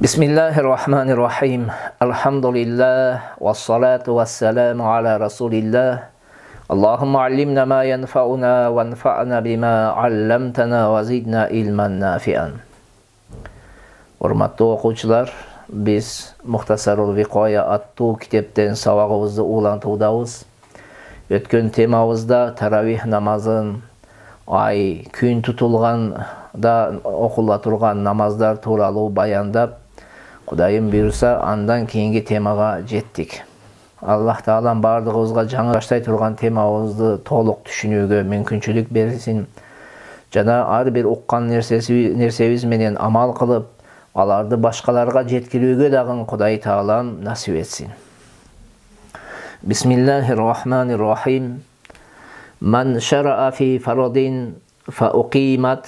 Bismillahirrahmanirrahim. Elhamdülillah ve salatu ve selamu ala Resulillah. Allahümme allimna ma yenfa'una ve enfa'na bima allamtana ve zidna ilman nafi'an. Hurmatly okuwçular, biz Muhtasarul Viqoya attуу kitepten sabagыбызды ulantуудабыз. Өткөн темабызда таравих намазын, ай, күн tutulganda окула турган намаздар тууралуу баяндап, Кудайым буйруса, андан кийинки темага жеттик. Аллах Таалам бардыгыбызга жаңы баштай турган темабызды толук түшүнүүгө мүмкүнчүлүк берсин. Жана ар бир уккан нерсебиз менен амал кылып, аларды башкаларга жеткирүүгө дагы Кудай Таалам насип этсин. Bismillahirrahmanirrahim. Man şara'a fi faradin fa uqimat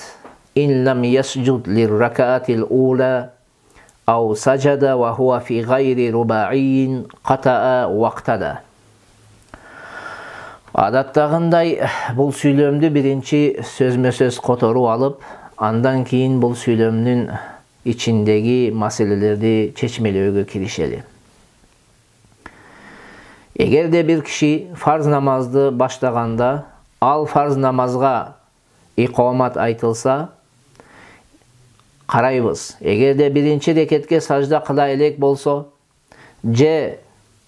in lam yasjud lirraka'atil ula aw sajada wa huwa fi gayri ruba'in qata'a waqtada. Adattagындай бул сүйлөмдү биринчи сөзмө-сөз которуп алып, андан кийин бул сүйлөмдүн ичиндеги маселелерди чечмелөөгө киришели. Эгерде бир киши фарз намазды баштаганда, ал фарз намазга икомат айтылса, карайбыз. Эгерде биринчи рекетке сажда кыла элек болсо, же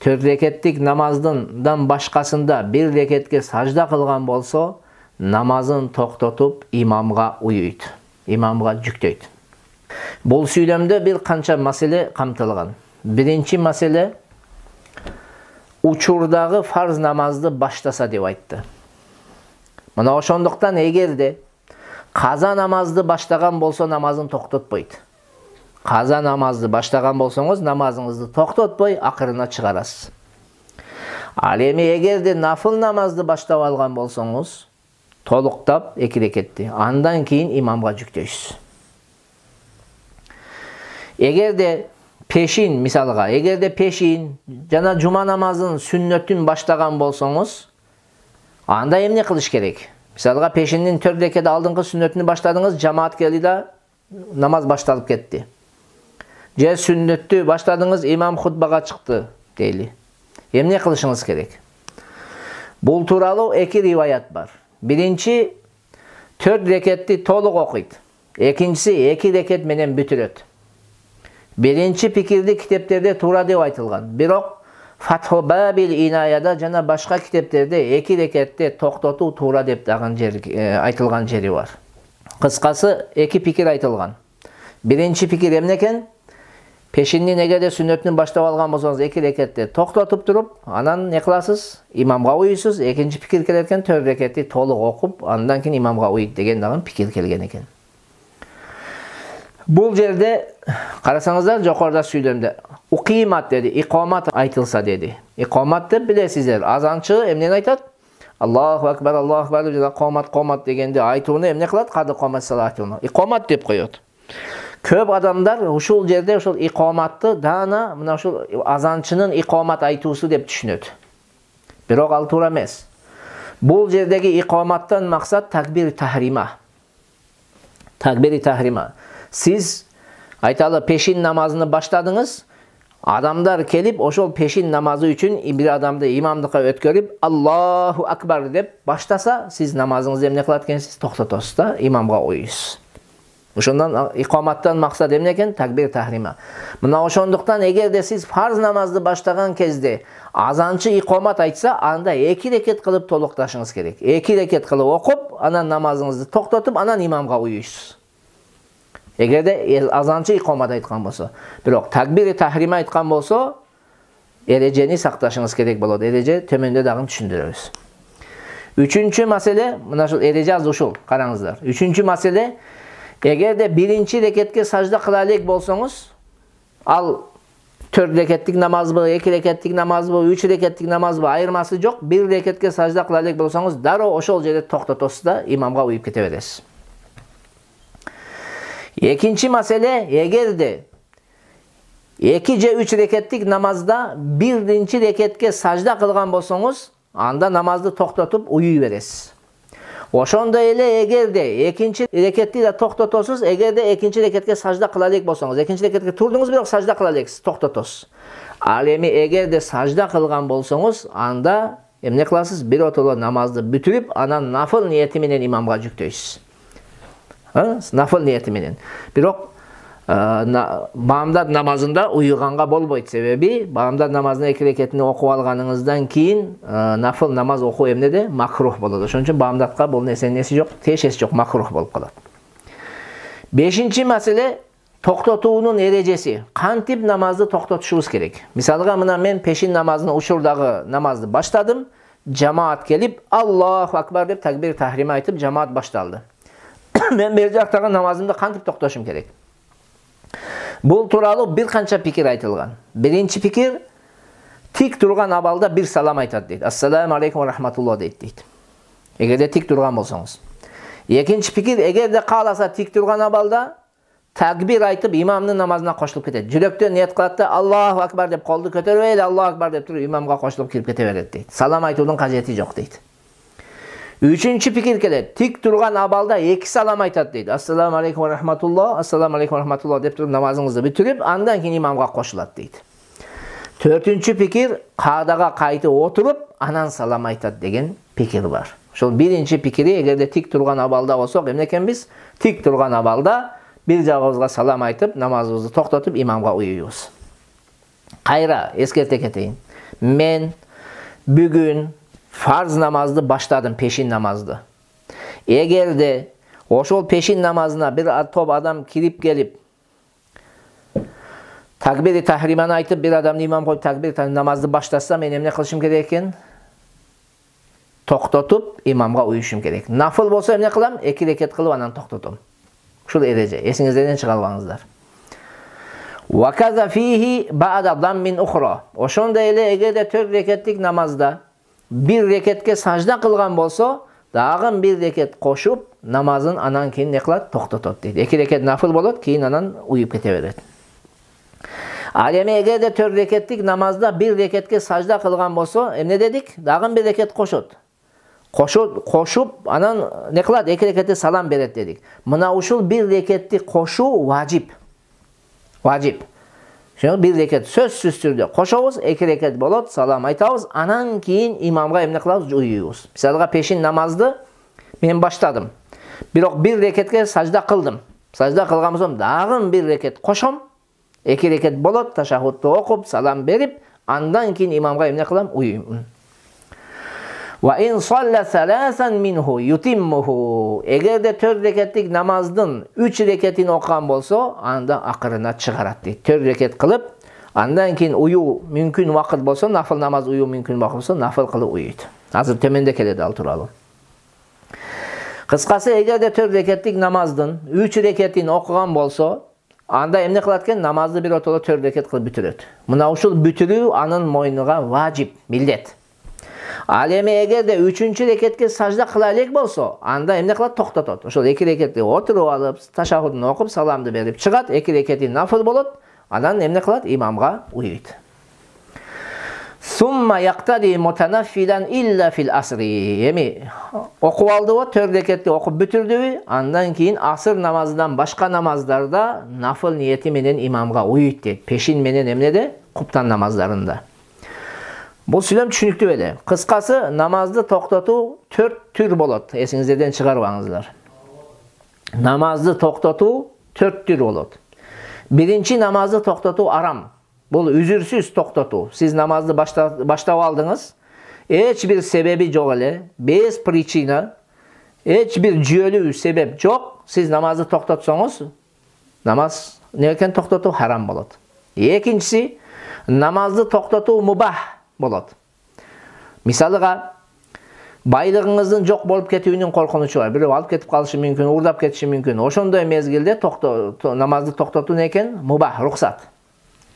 4 рекеттик намаздын башкасында бир рекетке сажда кылган болсо, намазын токтотуп имамга уйуйт, имамга жүктөйт. Бул сүйлөмдө бир канча маселе камтылган. Биринчи маселе учурдагы фарз намазды баштаса деп айтты. Мына ошондуктан эгерде каза намазды баштаган болсо, намазын токтотпойт. Каза намазды баштаган болсоңуз, намазыңызды токтотпой акырына чыгарасыз. Ал эми эгерде нафыл намазды баштап алган болсоңуз, толуктап 2 рекетти, андан кийин имамга жүктөйсүз. Эгерде пешин, мисалга, эгерде пешин жана жума намазын сүннөтүн баштаган болсоңуз, анда эмне кылыш керек? Мисалга, пешиндин 4 рекет алдыңкы сүннөтүнү баштадыңыз, жамаат келди да намаз башталып кетти. Же сүннөттү баштадыңыз, имам хутбага чыкты дейли. Эмне кылышыңыз керек? Бул тууралуу 2 риваят бар. Биринчи 4 рекетти толук окуйт. Экинчиси 2 рекет менен бүтүрөт. Биринчи пикирди китептерде туура деп айтылган. Бирок Фатху Бабил Инаяда жана башка китептерде 2 рекетте токтотуу туура деп дагы айтылган жери бар. Кыскасы 2 пикир айтылган. Биринчи пикир эмне экен? Пешиндин эгерде сүннөтүн баштап алган болсоңуз 2 рекетте токтотуп туруп, анан не кыласыз? Имамга уйуйсуз. Экинчи пикир келет экен, 4 рекетти толук окуп, андан кийин имамга уйуйт деген дагы пикир келген экен. Бул жерде карасаңыздар, жокоруда сүйлөмдө уқимат деди, икомат айтылса деди. Икомат деп билесиздер, азанчы эмнени айтат? Аллаху акбар, Аллаху акбар деп комат дегенде айтууну эмне кылат? Кады комат салатууну икомат деп коет. Көп адамдар ушул жерде ушул икоматты дана мына ушул азанчынын икомат айтуусу деп түшүнөт. Бирок ал туура эмес. Бул жердеги икоматтан максат такбир тахрима. Такбир тахрима. Siz айталы пешин намазыны баштадыңыз, адамдар келип ошол пешин намазы үчүн бир адамды имамдыкка өткөрүп Аллаху акбар деп баштаса, сиз намазыңызды эмне кылат экенсиз? Токтотосуз да имамга уйуйсуз. Ошондон икоматтан максат эмне экен? Такбир тахрима. Мына ошондуктан эгерде сиз фарз намазды баштаган кезде азанчы икомат айтса, анда 2 рекет кылып толукташыңыз керек. 2 рекет кылып окуп, анан намазыңызды токтотуп, анан имамга уйуйсуз. Эгерде азанчы икомат айткан болсо, бирок такбир тахрима айткан болсо, эрежени сакташыңыз керек болот. Эреже төмөндө дагы түшүндүрөбүз. Үчүнчү маселе, мына ушул эреже аз ушул, караңыздар. Үчүнчү маселе, эгерде биринчи рекетке сажда кыла элек болсоңуз, ал 4 рекеттик намазбы, 2 рекеттик намазбы, 3 рекеттик намазбы айырмасы жок. 1 рекетке сажда кыла элек болсоңуз, дароо ошол жерде токтотосуз да имамга уюп кете бересиз. Экинчи маселе, эгерде 2 же 3 рекеттик намазда биринчи рекетке сажда кылган болсоңуз, анда намазды токтотуп уюй бересиз. Ошондой эле эгерде экинчи рекетти да токтотосуз, эгерде экинчи рекетке сажда кыла элек болсоңуз, экинчи рекетке турдуңуз, бирок сажда кыла элексиз, токтотосуз. Ал эми эгерде сажда кылган болсоңуз, анда эмне кыласыз? Биротоло намазды бүтүрүп, анан нафыл ниети менен имамга жүктөйсүз. Нафыл ниети менен. Бирок баамдат намазында уюганга болбойт, себеби баамдат намазынын 2 рекетини окуп алганыңыздан кийин нафыл намаз окуу эмнеде? Макрух болот. Ошон үчүн баамдатка бул нерсенин неси жок, тиешеси жок, макрух болуп калат. 5-чи маселе токтотуунун эрежеси. Кантип намазды токтотушубуз керек? Мисалга, мына мен пешин намазынын учурдагы намазды баштадым, жамаат келип Аллаху акбар деп такбир тахрим айтып, жамаат башталды. Мен бер жактагы намазымды кантип токтошум керек? Бул тууралуу бир канча пикир айтылган. Биринчи пикир, тик турган абалда бир салам айтат дейт. Ассаламу алейкум ва рахматуллах дейт. Эгерде тик турган болсоңуз. Экинчи пикир, эгерде кааласа тик турган абалда такбир айтып имамдын намазына кошулуп кетет. Жүрөктөн ниет кылат да Аллаху акбар деп колду көтөрүп эле Аллаху акбар деп туруп имамга кошулуп кирип кете берет дейт. Салам айтуунун кажети жок дейт. Үчүнчү пикир келет. Тик турган абалда 2 салам айтат дейт. Ассаламу алейкум ва рахматуллах, ассаламу алейкум ва рахматуллах деп туруп намазыңызды бүтүрүп, андан кийин имамга кошулат дейт. Төртүнчү пикир, каадага кайтып отуруп, анан салам айтат деген пикир бар. Ошол биринчи пикири, эгерде тик турган абалда болсок, эмне экенбиз? Тик турган абалда бир жагыбызга салам айтып, намазыбызды токтотуп, имамга уюйбуз. Кайра эскерте кетейин. Мен бүгүн фарз намазды баштадым, пешин намазды. Эгерде ошол пешин намазына бир топ адам кирип келип, такбири тахриманы айтып, бир адамды имам коюп такбир намазды баштаса, мен эмне кылышым керек экен? Токтотуп, имамга уюшум керек. Нафыл болсо эмне кылам? 2 рекет кылып анан токтотом. Ушул эреже, эсиңизден чыга албаңыздар. Ва каза фихи ба'да даммин ухра. Ошондой эле эгерде 4 рекеттик намазда бир рекетке сажда кылган болсо, дагы бир рекет кошуп, намазын анан кийин не кылат? Токтотот дейт. 2 рекет нафыл болот, кийин анан уюп кете берет. Ал эми эгерде 4 рекеттик намазда бир рекетке сажда кылган болсо, эмне дедик? Дагы бир рекет кошот. Кошуп, анан не кылат? 2 рекетте салам берет дедик. Мына ушул бир рекетти кошуу важип. Важип. Шоң бир рекет сөзсүз түрдө кошобуз, 2 рекет болот, салам айтабыз, анан кийин имамга эмне кылабыз? Уюйбуз. Мисалга пешин намазды мен баштадым. Бирок бир рекетке сажда кылдым. Сажда кылган болсом, дагы бир рекет кошом, 2 рекет болот, ташаххудду окуп, салам берип, андан кийин имамга эмне кылам? Уюймун. Ва ин салла саласан минху ютиммуху. Эгерде 4 рекеттик намаздын 3 рекетин окуган болсо, анда акырына чыгарат дейт. 4 рекет кылып, андан кийин уюу мүмкүн убакыт болсо, нафыл намаз уюу мүмкүн убакыт болсо, нафыл кылып уюйт. Азыр төмөндө келет ал тууралуу. Кыскасы, эгерде 4 рекеттик намаздын 3 рекетин окуган болсо, анда эмне кылат экен? Намазды бир отоло 4 рекет кылып бүтүрөт. Мына ушул бүтүрүү анын мойнуга важип, милдет. Ал эми эгерде 3-чү рекетке сажда кыла элек болсо, анда эмне кылат? Токтотот. Ошол 2 рекетти отуруп алып, ташаххудун окуп, саламды берип чыгат, 2 рекети нафыл болот, анан эмне кылат? Имамга уюйт. Сумма яктади мутанаффилан илля фил асри. Эми окуп алдыбы, 4 рекетти окуп бүтүрдүбү, андан кийин асыр намазынан башка намаздарда нафыл ниети менен имамга уюйт дейт. Пешин менен эмнеде? Куптан намаздарында. Бул сүйлөм түшүнүктүү эле. Кыскасы, намазды токтотуу 4 түр болот. Эсиңизден чыгарбаңыздар. Намазды токтотуу 4 түр болот. Биринчи, намазды токтотуу арам. Бул үзүрсүз токтотуу. Сиз намазды баштап алдыңыз, эч бир себеби жок эле, без причина, эч бир жүйөлүү себеп жок, сиз намазды токтотсоңуз, намаз не экен? Токтотуу харам болот. Экинчиси, намазды токтотуу мубах болот. Мисалыга, байлыгыңыздын жок болуп кетүүнүн коркунучу бар. Бирөө алып кетип калышы мүмкүн, уурдап кетиши мүмкүн. Ошондой мезгилде намазды токтотуу не экен? Мубах, рухсат.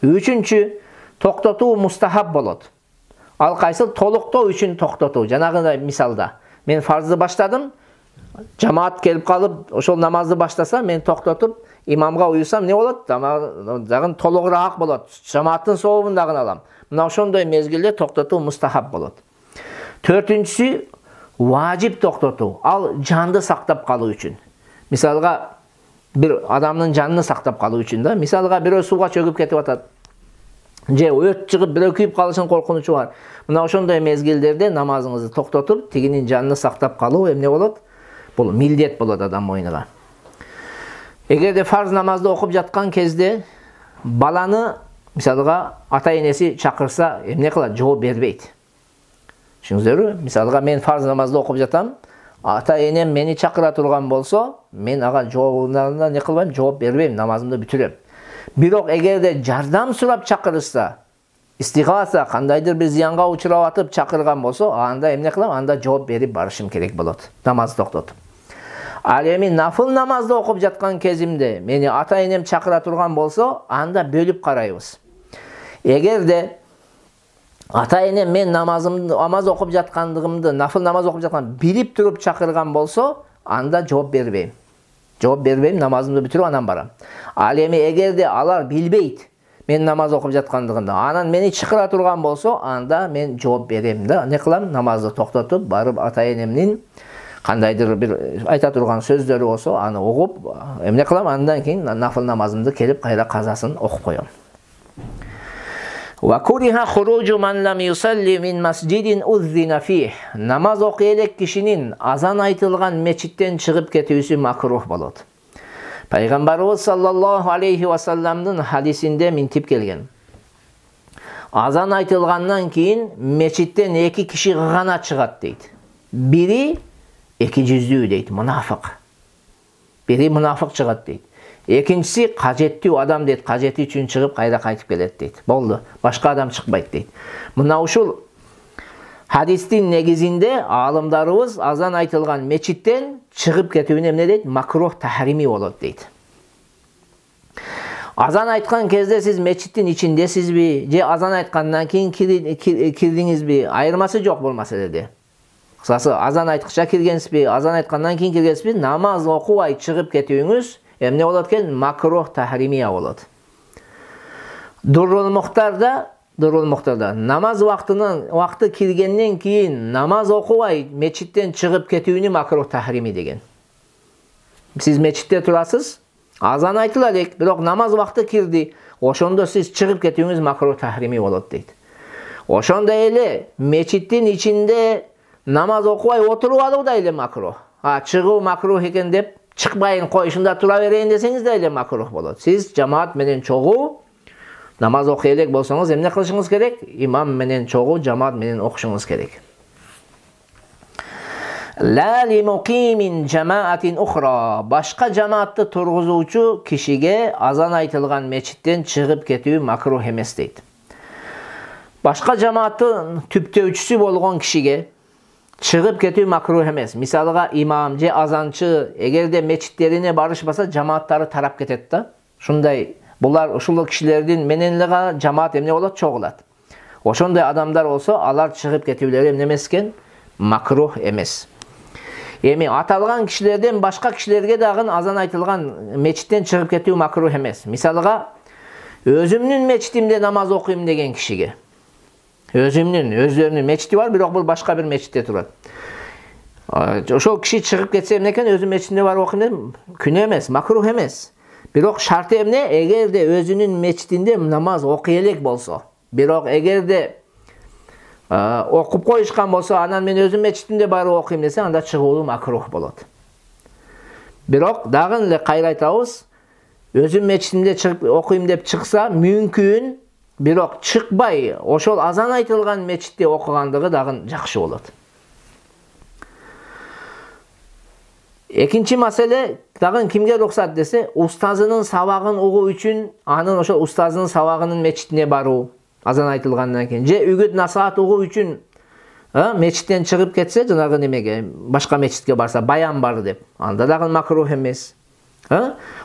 Үчүнчү, токтотуу мустахаб болот. Ал кайсы? Толуктоо үчүн токтотуу. Жанагындай мисалда, мен фарзды баштадым, жамаат келип калып, ошол намазды баштаса, мен токтотуп, имамга уюсам, не болот? Дагы толугураак болот. Жамааттын сообун дагы алам. Мына ошондой мезгилде токтотуу мустахаб болот. Төртүнчүсү, важип токтотуу. Ал жанды сактап калуу үчүн. Мисалга bir adamın canını saktap kalуу үчүн да. Мисалга бирөө сууга чөгүп кетип атат. Же өрт чыгып бирөө күйүп калышын коркунучу бар. Мына ошондой мезгилдерде намазыңызды токтотуп, тигинин жанını сактап калуу эмне болот? Бул милдет болот адам мойнуна. Эгерде фарз намазды окуп жаткан кезде баланы мисалга ата-энеси чакырса, эмне кылат? Жооп бербейт. Түшүңүздөрбү? Мисалга мен фарз намазды окуп жатам. Ата-энем мени чакыра турган болсо, мен ага жообуна не кылбайм, жооп бербейм, намазымды бүтүрөм. Бирок эгерде жардам сурап чакырышса, истигаса, кандайдыр бир зыянга учурап атып чакырган болсо, анда эмне кылам? Анда жооп берип барышым керек болот. Намазды токтотуп. Ал эми нафыл намазды окуп жаткан кезимде мени ата-энем чакыра турган болсо, анда бөлүп карайбыз. Эгерде ата-энем мен намаз окуп жаткандыгымды, нафыл намаз окуп жаткан билип туруп чакырган болсо, анда жооп бербейм. Жооп бербейм, намазымды бүтүрүп анан барам. Ал эми эгерде алар билбейт мен намаз окуп жаткандыгымды, анан мени чакыра турган болсо, анда мен жооп берем да. Не кылам? Намазды токтотуп, барып ата-энемдин кандайдыр бир айта турган сөздөрү болсо, аны угуп, эмне кылам? Андан кийин нафыл намазымды келип кайра казасын окуп коём. وَكُرِهَ خُرُوجُ مَنْ لَمْ يُصَلِّ مِنْ مَسْجِدٍ أُذِّنَ فِيهِ. Намаз окуй элек кишинин азан айтылган мечиттен чыгып кетүүсү макрух болот. Пайгамбарыбыз саллаллаху алейхи ва салламдын хадисинде минтип келген. Азан айтылгандан кийин мечиттен эки киши гана чыгат дейт. Бири эки жүздүү дейт, мунафык. Бири мунафык чыгат дейт. Экинчиси кажеттүү адам дейт, кажети үчүн чыгып кайра кайтып келет дейт. Болду, башка адам чыкпайт дейт. Мына ушул хадистин негизинде аалымдарыбыз азан айтылган мечиттен чыгып кетүүнү эмне дейт? Макрух тахрими болот дейт. Азан айткан кезде сиз мечиттин ичиндесизби, же азан айткандан кийин кирдиңизби, айырмасы жок бул маселеде. Кысасы, азан айткыча киргенсизби, азан айткандан кийин киргенсизби, намаз окубай чыгып кетүүңүз эмне болот экен? Макрух тахримия болот. Дуррул Мухтарда намаз вакты киргенден кийин намаз окубай мечиттен чыгып кетүүнү макрух тахрими деген. Сиз мечитте турасыз, азан айтыла элек, бирок намаз вакты кирди, ошондо сиз чыгып кетүүңүз макрух тахрими болот дейт. Ошондой эле мечиттин ичинде намаз окубай отуруп алуу да эле макрух. Чыгуу макрух экен деп чыкпайын, коюшунда тура берейин десеңиз да эле макрух болот. Сиз жамаат менен чогуу намаз окуй элек болсоңуз эмне кылышыңыз керек? Имам менен чогуу жамаат менен окушуңуз керек. Ла ли муқимин жамаатин ухра. Башка жамаатты тургузуучу кишиге азан айтылган мечиттен чыгып кетүү макрух эмес дейт. Башка жамааттын түптөөчүсү болгон кишиге чыгып кетүү макрух эмес. Мисалга имам же азанчы эгерде мечиттерине барышпаса, жамааттары тарап кетет да. Шундай булар ушул кишилердин менен эле жамаат эмне болот? Чогулат. Ошондой адамдар болсо, алар чыгып кетүүлөрү эмне эмес экен? Макрух эмес. Эми аталган кишилерден башка кишилерге дагы азан айтылган мечиттен чыгып кетүү макрух эмес. Мисалга өзүмдүн мечитимде намаз окуйм деген кишиге. Өздөрүнүн мечити бар, бирок бул башка бир мечитте турат. Ошол киши чыгып кетсе эмне экен? Өзүнүн мечитинде бар окуйм деп, күнөө эмес, макрух эмес. Бирок шарты эмне? Эгерде өзүнүн мечитинде намаз окуй элек болсо, бирок эгерде окуп коюшкан болсо, анан мен өзүм мечитимде барып окуйм десе, анда чыгуу макрух болот. Бирок дагы эле кайра айтабыз, өзүм мечитимде чыгып окуйм деп чыкса, мүмкүн, бирок чыкпай, ошол азан айтылган мечитте окугандыгы дагы жакшы болот. Экинчи маселе, дагы кимге рухсат десе, устазынын сабагын угуу үчүн анын ошол устазынын сабагынын мечитине баруу, азан айтылгандан кийин, же үгүт насаат угуу үчүн мечиттен чыгып кетсе, жанагы немеге, башка мечитке барса, баян бар деп, анда дагы макрух эмес.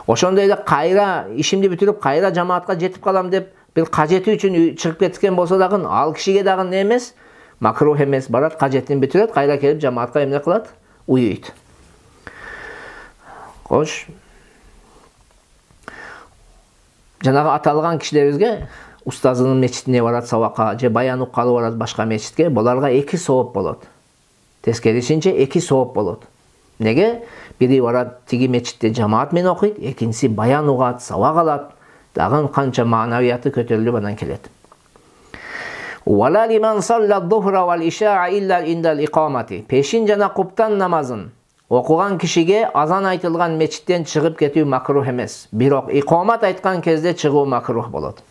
Ошондой эле кайра ишимди бүтүрүп, кайра жамаатка жетип калам деп, бир кажети үчүн чыгып кеткен болсо дагы, ал кишиге дагы не эмес? Макрух эмес. Барат, кажетин бүтүрөт, кайра келип жамаатка эмне кылат? Уюйт. Кош. Жанагы аталган кишилерибизге устазынын мечитине барат сабакка, же баян уккалы барат башка мечитке, буларга эки сооп болот. Тескерисинче 2 сооп болот. Неге? Бири барат тиги мечитте жамаат менен окуйт, экинчиси баян угат, сабак алат. Дагы канча маанавияты көтөрүлүп анан келет. Вала лиман салла ад-духра вал ишаа илля индал иқамати. Пешин жана куптан намазын окуган кишиге азан айтылган мечиттен чыгып кетүү макрух эмес. Бирок иқамат айткан кезде чыгуу макрух болот.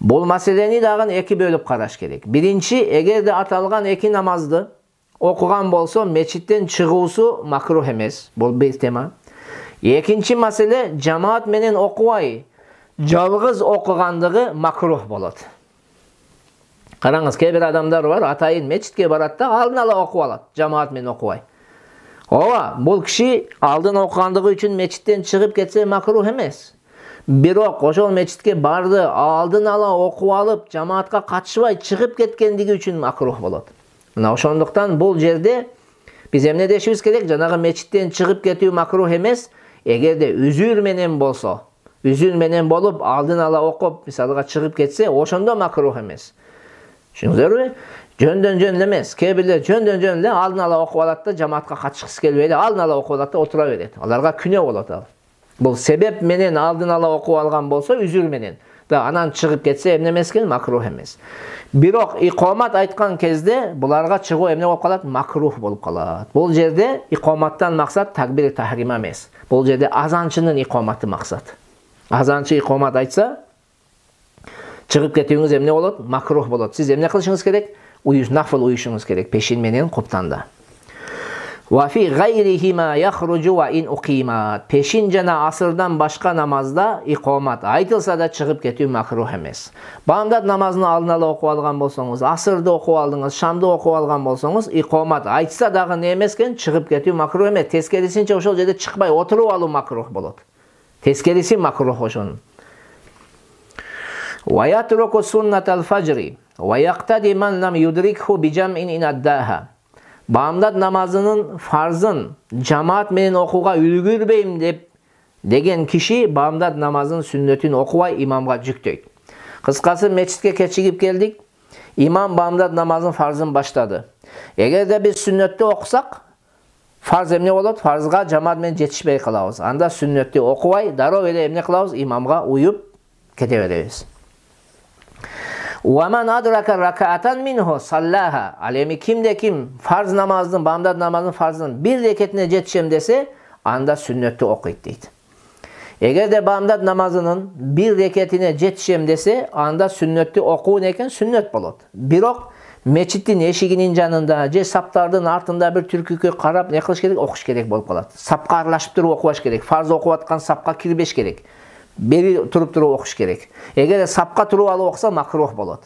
Бул маселени дагы 2 бөлүп караш керек. Биринчи, эгерде аталган 2 намазды окуган болсо мечиттен чыгуусу макрух эмес. Бул бир тема. Экинчи маселе, жамаат менен окубай жалгыз окугандыгы макрух болот. Караңыз, кээ бир адамдар бар, атайын мечитке барат да алдын ала окуп алат, жамаат менен окубай. Ооба, бул киши алдын окугандыгы үчүн мечиттен чыгып кетсе макрух эмес. Бирок ошол мечитке барды, алдын ала окуп алып, жамаатка катышпай чыгып кеткендиги үчүн макрух болот. Мына ошондуктан бул жерде биз эмне дешибиз керек? Жанагы мечиттен чыгып кетүү макрух эмес, эгерде үзүр менен болсо, үзүр менен болуп алдын ала окуп, мисалга чыгып кетсе, ошондо макрух эмес. Түшүндүңүзбү? Жөндөн эмес. Кээ бирлер жөндөн эле алдын ала окуп алат да, жамаатка катышкысы келбейт, алдын ала окуп алат да отура берет. Аларга күнөө болот ал. Бул себеп менен алдын ала окуп алган болсо, үзүр менен. Да анан чыгып кетсе эмне эмес экен? Макрух эмес. Бирок иқомат айткан кезде буларга чыгуу эмне болуп калат? Макрух болуп калат. Бул жерде иқоматтан максат такбир тахрима эмес. Бул жерде азанчынын иқоматы максат. Азанчы иқомат айтса, чыгып кетүүңүз эмне болот? Макрух болот. Сиз эмне кылышыңыз керек? Нафыл уюшуңуз керек пешин менен куптанда. Ва фи гайрихима яхруджу ва ин уқимат. Пешин жана асырдан башка намазда иқомат айтылса да чыгып кетүү макрух эмес. Бамдат намазын алдын ала окуп алган болсоңуз, асырды окуп алдыңыз, шамды окуп алган болсоңуз, иқомат айтса дагы не эмес экен? Чыгып кетүү макрух эмес. Тескерисинче ошол жерде чыкпай отуруп алуу макрух болот. Тескериси макрух ошонун. Ва ятруку суннатал фажри ва яктади ман лам юдрикху bijam'in in addaha. Бамдат намазынын фарзын жамаат менен окууга үлгүрбейм деген киши бамдат намазынын сүннөтүн окубай имамга жүктөйт. Кыскасы, мечитке кечигип келдик, имам бамдат намазынын фарзын баштады. Эгерде биз сүннөттү окусак, фарз эмне болот? Фарзга жамаат менен жетишпей калабыз. Анда сүннөттү окубай, дароо эле эмне кылабыз? Имамга уюп кете беребиз. وَمَنْ أَدْرَكَ رَكَعَةً مِنْهُ صَلَّاهَا. Ал эми кимде ким фарз намаздын, бамдат намазынын фарзын бир рекетине жетишем десе, анда сүннөттү окуйт дейт. Эгерде бамдат намазынын бир рекетине жетишем десе, анда сүннөттү окуу экен сүннөт болот. Бирок мечиттин эшигинин жанында же саптардын артында бир түркүккө карап не кылыш керек? Окуш керек болуп калат. Сапка аралашып туруп окубаш керек. Фарз окуп аткан сапка кирбеш керек. Бери туруп окуш керек. Эгер сапка туруп алып окуса макрух болот.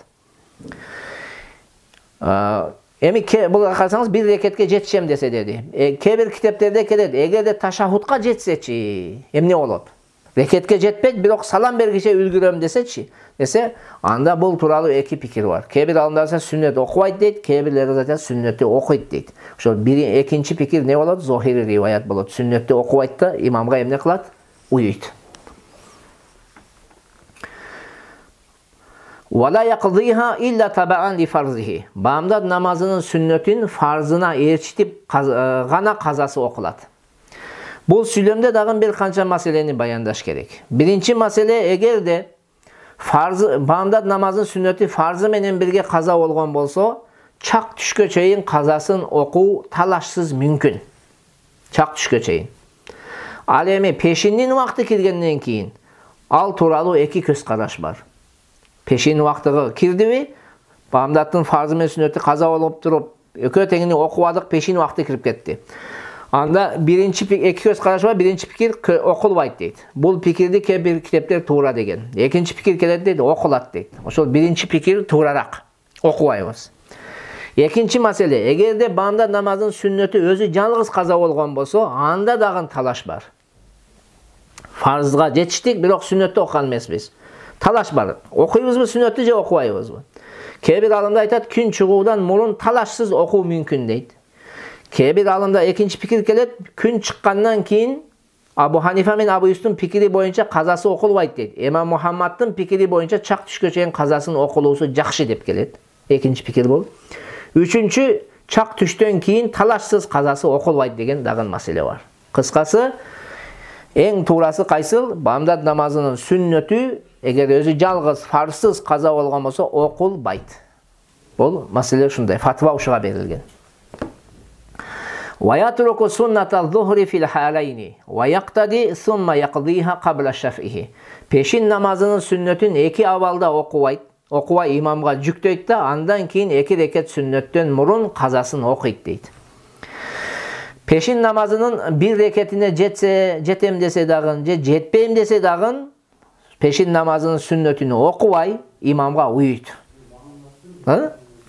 Эми бул карасаңыз бир рекетке жетишем десе деди. Кээ бир китептерде келет, эгерде ташахудка жетсечи, эмне болот? Рекетке жетпейт, бирок салам бергиче үлгүрөм десечи. Десе, анда бул тууралуу 2 пикир бар. Кээ бир алымдар сүннөт окубайт дейт, кээ бирлер айтат сүннөттү окуйт дейт. Ошол экинчи пикир не болот? Зохири риваят болот. Сүннөттү окубайт да имамга эмне кылат? Уюйт. Вала яқдиха илля табаан ли фарзихи. Бамдат намазынын сүннөтүн фарзына ээрчитип гана казасы окулат. Бул сүйлөмдө дагы бир канча маселени баяндаш керек. Биринчи маселе, эгерде бамдат намазынын сүннөтү фарзы менен бирге каза болгон болсо, чак түшкө чейин казасын окуу талашсыз мүмкүн. Чак түшкө чейин. Ал эми пешиндин убакты киргенден кийин ал тууралуу 2 көз караш бар. Пешин убактыгы кирдиби? Бамдаттын фарзы менен сүннөтү каза болуп туруп, экөө теңини окубадык, пешин убакты кирип кетти. Анда биринчи 2 көз караш бар, биринчи пикир окулбайт дейт. Бул пикирди кээ бир китептер туура деген. Экинчи пикир келет дейт, окулат дейт. Ошол биринчи пикир туурарак. Окубайбыз. Экинчи маселе, эгерде бамдат намазынын сүннөтү өзү жалгыз каза болгон болсо, анда дагы талаш бар. Фарзга жетиштик, бирок сүннөттү окуган эмеспиз. Талаш бар. Окуйбузбу сүннөттү же окубайбызбы? Кээ бир алымда айтат, күн чыгуудан мурун талашсыз окуу мүмкүн дейт. Кээ бир алымда экинчи пикир келет, күн чыккандан кийин Абу Ханифа менен Абу Юсуфтун пикири боюнча казасы окулбайт дейт. Имам Мухаммадтын пикири боюнча чак түшкө чейин казасын окулуусу жакшы деп келет. Экинчи пикир бул. Үчүнчү, чак түштөн кийин талашсыз казасы окулбайт деген дагы маселе бар. Кыскасы, эң туурасы кайсыл? Бамдат намазынын сүннөтү эгер өзү жалгыз фарсыз каза болгон болсо окулбайт. Бул маселе ушундай, фатва ушуга берилген. وَيَتْرُكُ سُنَّةَ الظُّهْرِ فِي الْحَالَيْنِ وَيَقْتَدِي ثُمَّ يَقْضِيهَا قَبْلَ شَفْعِهِ. Peşin namazının sünnetini iki avalda okubay imamga жүктөйт да, andan keyin iki reket sünnetten murun kazasını okuyt deyt. Peşin namazının bir reketine jetem dese dagın, jetpeyim dese dagın, peşin namazının sünnetini okubay imamga uyuyt.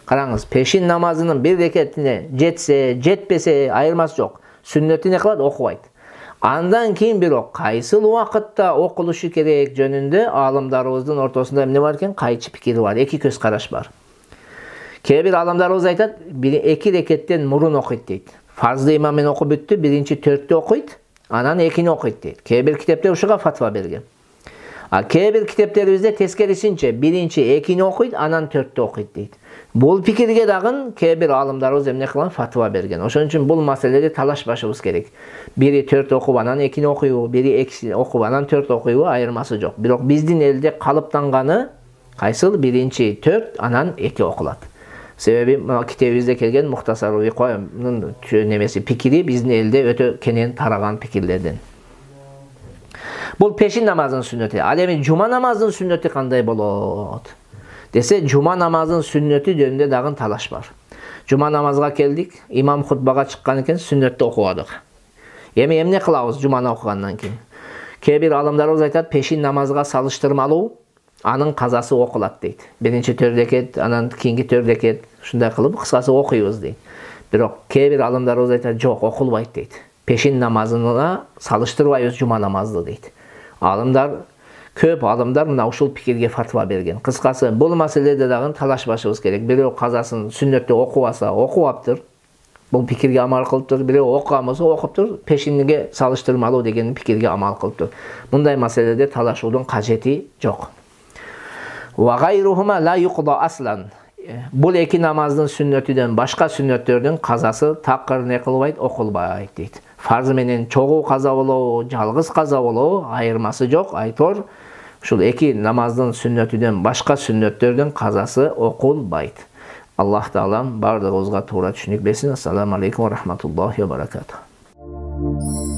Qarаңыз, peşin namazının bir reketine jetse, jetpese ayırması yok. Sünneti ne kılat? Okuyt. Andan keyin bирок кайсыл убакытта окулушу керек жөнүндө алымдарыбыздын ортосунда эмне бар экен? Кайчы пикири бар, эки көз караш бар. Кээ бир алымдарыбыз айтат, эки рекеттен мурун окуйт дейт. Фарзды имам менен окуп бүттү, биринчи төрттү окуйт, анан экини окуйт дейт. Кээ бир китепте ушуга фатва берген. А кээ бир китептерибизде тескерисинче, биринчи экини окуйт, анан төрттү окуйт дейт. Бул пикирге дагы кээ бир алымдарыбыз эмне кылган? Фатва берген. Ошон үчүн бул маселеде талашпашыбыз керек. Бири төрт окуп анан экини окуйбу, бири экини окуп анан төрт окуйбу, айырмасы жок. Бирок биздин элде калыптанганы кайсыл? Биринчи төрт, анан эки окулат. Себеби китебибизде келген Мухтасар Викоянын немеси пикири биздин элде өтө кенен тараган пикирлерден. Бул пешин намазынын сүннөтү. Ал эми жума намазынын сүннөтү кандай болот десе, жума намазынын сүннөтү жөнүндө дагы талаш бар. Жума намазга келдик, имам хутбага чыккан экен, сүннөттү окубадык. Эми эмне кылабыз жуманы окугандан кийин? Кээ бир алымдарыбыз айтат, пешин намазга салыштырмалуу анын казасы окулат дейт. Биринчи 4 рекет, анан кийинки 4 рекет, ушундай кылып кыскасы окуйбуз дейт. Бирок кээ бир алымдарыбыз айтат, жок, окулбайт дейт. Пешин намазына салыштырбайбыз жума намазды дейт. Көп алымдар мына ушул пикирге фатва берген. Кыскасы, бул маселеде дагы талашпашыбыз керек. Бирөө казасын сүннөттү окубаса, окубаптыр. Бул пикирге амал кылыптыр. Бирөө окуган болсо окуптур. Пешинге салыштырмалуу деген пикирге амал кылыптыр. Мындай маселеде талашуудун кажети жок. Ва гайрухума ла юқда аслан. Бул эки намаздын сүннөтүдөн башка сүннөттөрдүн казасы такыр не кылбайт, окулбайт дейт. Фарз менен чогуу каза болобу, жалгыз каза болобу айырмасы жок. Айтор, ушул эки намаздын сүннөтүдөн башка сүннөттөрдүн казасы окулбайт. Аллах таалам бардыгыбызга туура түшүнүк берсин. Ассаламу алейкум ва рахматуллахи ва баракатух.